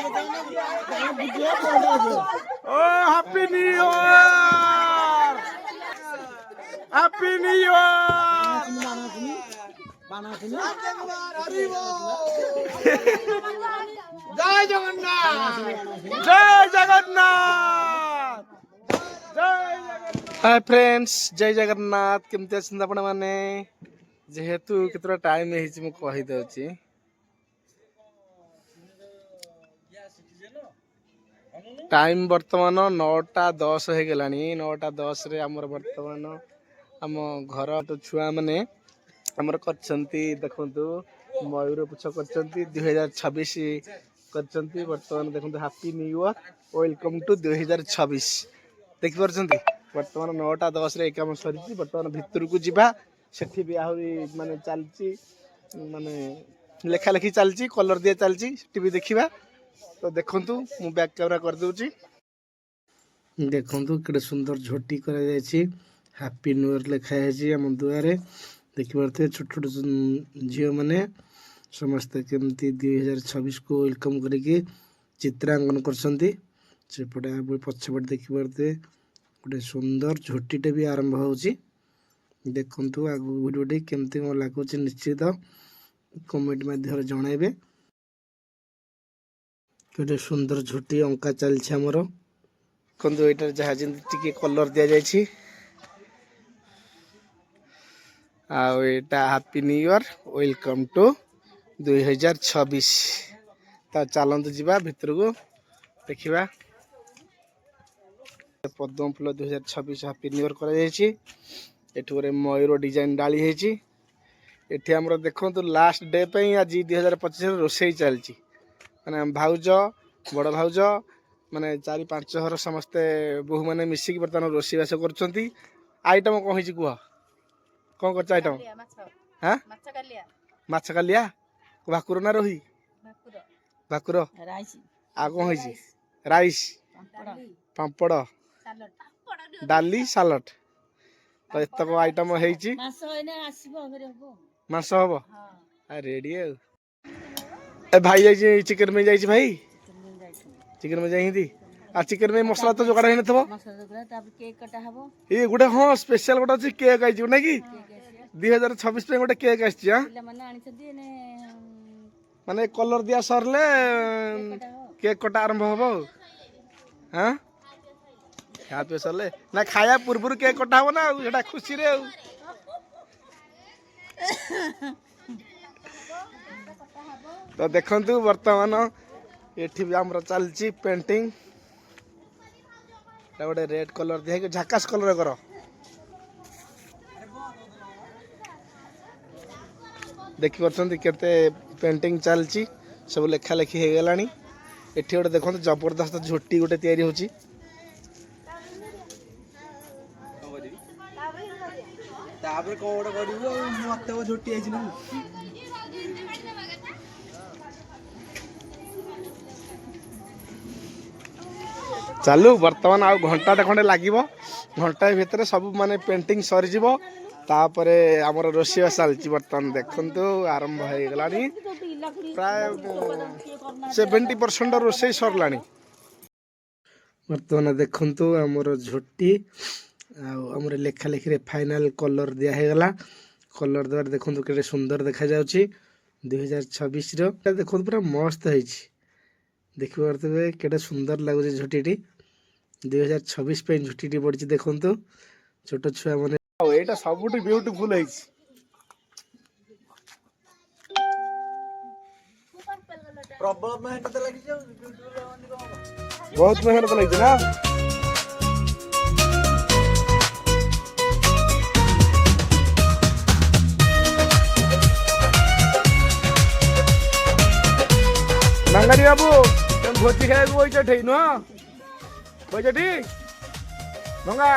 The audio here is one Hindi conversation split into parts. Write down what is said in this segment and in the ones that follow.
ओ happy new year, happy new year. जय जगन्नाथ, जय जगन्नाथ, जय जगन्नाथ। हाय फ्रेंड्स, जय जगन्नाथ। केमती अछन आपण माने? जेहेतु केतरा टाइम हेछि मु कहि दउछि। टाइम वर्तमान 9:10 हो गलानी। 9:10 रे हमर वर्तमान हम घर तो छुआ माने हमर करछंती देखंतु मयूर पुछ करछंती 2026 करछंती। वर्तमान देखंतु happy new year, welcome to 2026 देखि परछंती। वर्तमान 9:10 रे काम सरिछि। वर्तमान भितर को जिबा, सेठी भी आहुरी माने चलछि, माने लेखा लेखी चलछि, कलर दिया चलछि, सेठी भी देखिबा। तो देखंतु मु बैक कैमरा कर दूची। देखंतु केडे सुंदर झोटी करा जायछि। हैप्पी न्यू ईयर लिखा है हम दुआरे। देखि परते छोट छोट झियो माने समस्त केमती 2026 को वेलकम करिके चित्रांकन करछंती। सेपटे पछपट देखि परते गोटे सुंदर झोटीटे भी आरंभ होउछि। देखंतु आगु वीडियोटी केमती म लागुछि निश्चित कमेंट माध्यम जणाइबे। केटे सुंदर झोटी अंका चलछि हमर। कंदु एटार जहा जिंदे टिके कलर दिया जायछि। आ एटा happy new year, welcome to 2026। ता चलंतु जिबा भितर को देखिबा। पद्म फूल 2026 हैप्पी न्यू ईयर करा जायछि। एठु रे मयूर डिजाइन डाली हेछि। एठी हमर देखंतु लास्ट डे पे आज 2025 रोसई चलछि। माने भाउज बड़ भाउज माने 4-5 घर समस्ते बहु माने मिसिक बर्तमान रोसी बास करछंती। आइटम कोन हिची कुह? कोन करछ आइटम? हां माछ कालिया भाकुर ना रोही? भाकुर राइस। आ कोन हिची? राइस, पापड़, डाली, सालड। तो एतक आइटम हेछि। मास होइने आसीबो घरे हबो। मास हबो? हां रेडी है। ए भाई जाई चिकन में जाई भाई। चिकन में जाई हिंदी। आ चिकन में मसला तो जोगाड़ हेन थबो। मसला जोगाड़ तापर केक कटा हबो। ए गुडे हां स्पेशल गोटा अछि केक आइछि नै कि? 2026 पे गोटे केक आछि। हां पिला माने आनि छथि ने माने कलर दिया सरले केक कटा आरंभ हबो। हां खा पे सरले ना खाया पुरपुर केक कटा हबो ना एटा खुशी रे। तो देखंतु वर्तमान एठी भी हमर चलची पेंटिंग। ता गोटे रेड कलर दिया के झाकास कलर करो। देखि परछंती केते पेंटिंग चलची, सब लेखा लेखी हे गलानी। एठी गोटे देखंतु जबरदस्त झोटी गोटे तयारी होची। तापर को गोटे करिवो मते को झोटी आइछि ना। चालू वर्तमान आ घंटाटे खंडे लागिबो। घंटा भितर सब माने पेंटिंग सरी जिवो। तापरे हमर रोसिया चलची। वर्तमान देखंतु आरंभ हे गलानी। प्राय 70% रोसई सरलानी। वर्तमान देखंतु हमर झोटी आ हमर लेखा लेखी रे फाइनल कलर दिया हे गला। कलर द्वार देखंतु केते सुंदर देखा जाउची। 2026 रो देखंतु पूरा मस्त हेछि। देखि परतबे केते सुंदर लागुची झोटीटी। 2026 पे झोटीटी पड़ची देखंतु। छोट छुआ माने एटा सबुठी ब्यूटीफुल हेछि। प्रॉब्लम मेहनत लागि जाउ बहुत मेहनत लागि ना। मंगारी बाबू तुम भोजी खाए कोई चठे न कोई चठी मंगा।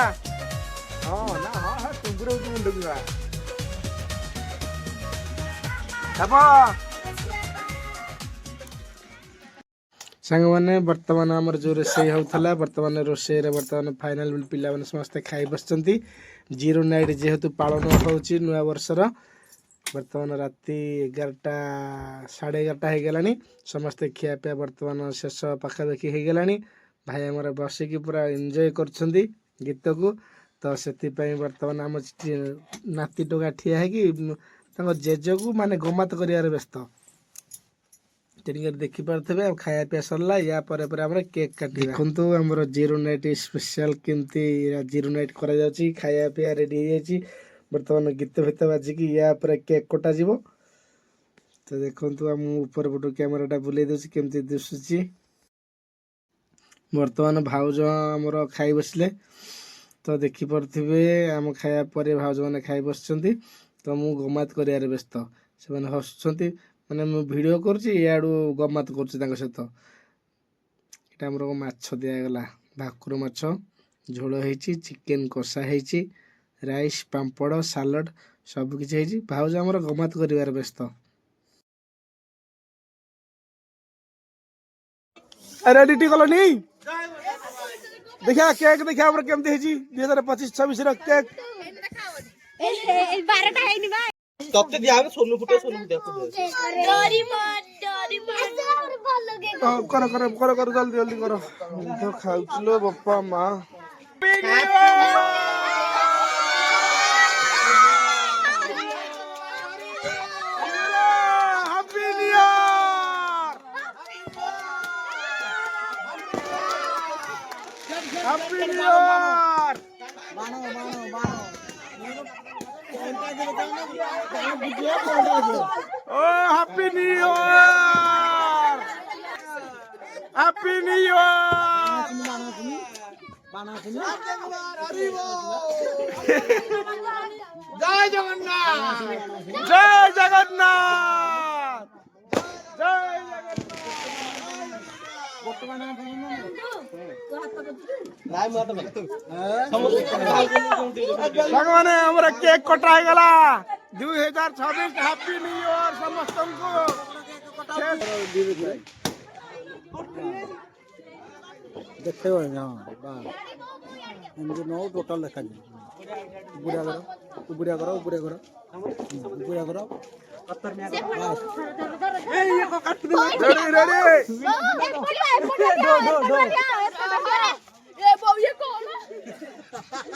हां ना हां तुमरो मुंड गुआ तब संग माने वर्तमान हमर जो रोसई होथला। वर्तमान रोसई रे वर्तमान फाइनल पिला माने समस्त खाई बसचंती। जीरो नाइट जेहेतु पालन होउची नुआ वर्षर बर्तमान राति 11टा 11:30 हो गलानी समस्ते खियापिया बर्तमान शेष पाखापाखि हो गलानी भाई आमर बसिकी पूरा एंजॉय कर गीत को तो से बर्तमान आम नाती टोका ठिया है जेज को माने गमात कर व्यस्त देखिपे खाया पिया सरला या केक काटी देखु आमर जीरो नाइट स्पेशल केमती जीरो नाइट करा खाया पिया रेडी हो बर्तमान गीत भीत बाजिकी या केक कटा जीवो तो देखु आम ऊपर पटू कैमेराटा बुले दूसरी केमती दिशुची बर्तमान भाउज आमर खाई बसले तो देखिपे आम खाया पर भाउज मैंने खाई बस तो मु गमात कर व्यस्त से हसुँच मैंने मु वीडियो करुँचु गमात कर सहित यहाँ आमर माछ दिगला भाकुर माछ झोल हो चिकेन कषा हो राइस पांपड़ सालड सबकि भाउज आमर गमात कर व्यस्त रेडी कलनी देखा केक देखा केमती 2025-26 केक तते दिया सोनू फुटे कर जल्दी जल्दी कर तो खाउचलो बापा मां happy new year happy new year happy new year जय जगन्नाथ जय जगन्नाथ जय सागमाने हमरा केक कटा गला 2026 हैप्पी न्यू ईयर समस्त को देखते हो हां इनके नो टोटल देखा बुढ़िया करो बुढ़िया करो ये को काट दे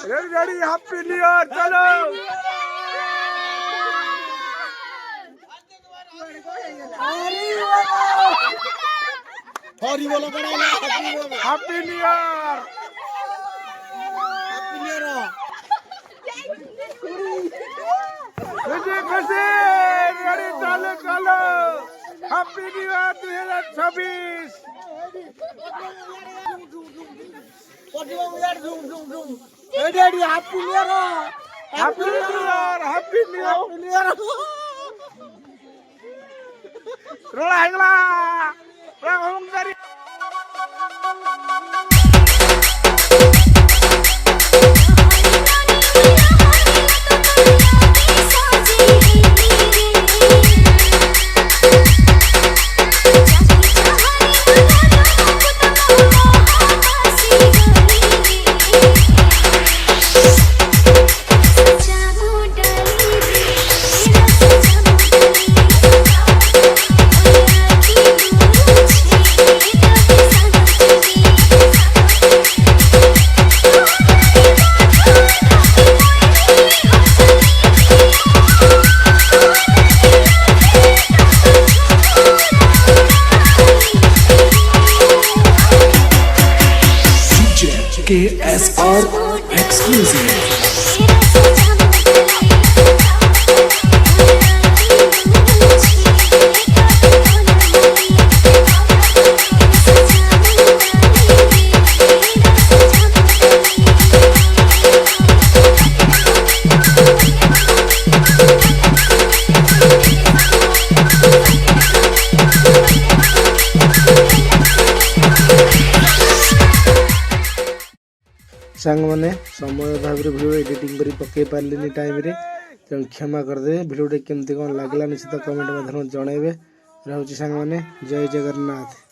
ready ready happy new year चलो हरी बोलो हैप्पी न्यू ईयर खुशी रेडी चलो happy new year 2026 ready happy new year happy new year happy new year रोला हैगला प्रभुंगरी KSR exclusive. सांग मैंने समय भाव भिडियो एडिटिंग कर पकई पारे टाइम तेणु क्षमा करदे भिडियो केमती कौन लगला निश्चित कमेंट माध्यम जनइबे। रहुची सांग मैंने जय जगन्नाथ।